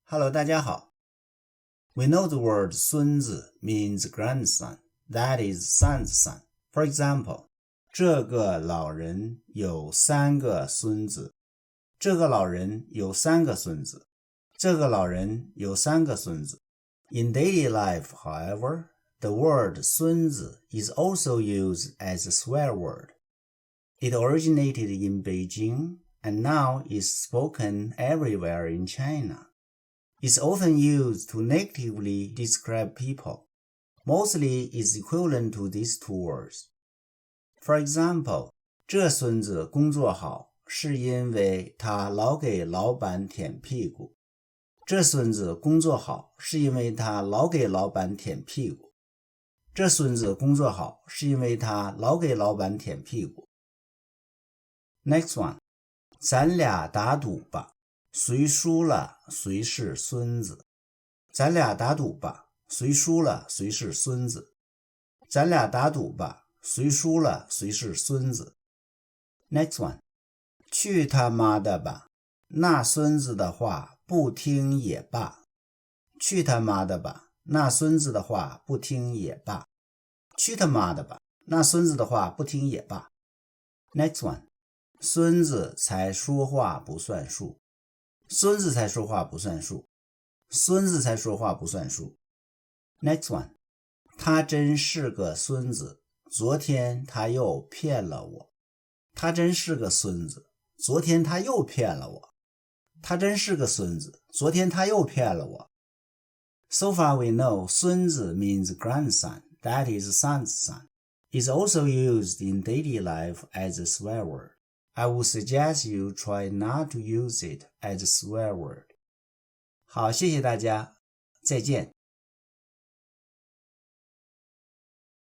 Hello， 大家好。We know the word 孙子 means grandson, that is son's son. For example, 这个老人有3个孙子。这个老人有3个孙子。这个老人有3个孙子。In daily life, however, the word 孙子 is also used as a swear word. It originated in Beijing and now is spoken everywhere in China.It's often used to negatively describe people. Mostly is equivalent to these two words. For example, 这孙子工作好是因为他老给老板舔屁股。这孙子工作好是因为他老给老板舔屁股。这孙子工作好是因为他老给老板舔屁股。Next one, 咱俩打赌吧。谁输了谁是孙子。咱俩打赌吧，谁输了谁是孙子。咱俩打赌吧，谁输了谁是孙子。Next one, 去他妈的吧，那孙子的话不听也罢。去他妈的吧，那孙子的话不听也罢。去他妈的吧，那孙子的话不听也罢。Next one, 孙子才说话不算数。孙子才说话不算数。孙子才说话不算数。Next one, 他真是个孙子，昨天他又骗了我。他真是个孙子，昨天他又骗了我。他真是个孙子，昨天他又骗了我。So far we know 孙子 means grandson, that is son's son. It's also used in daily life as a swear word.I would suggest you try not to use it as a swear word. 好，谢谢大家，再见。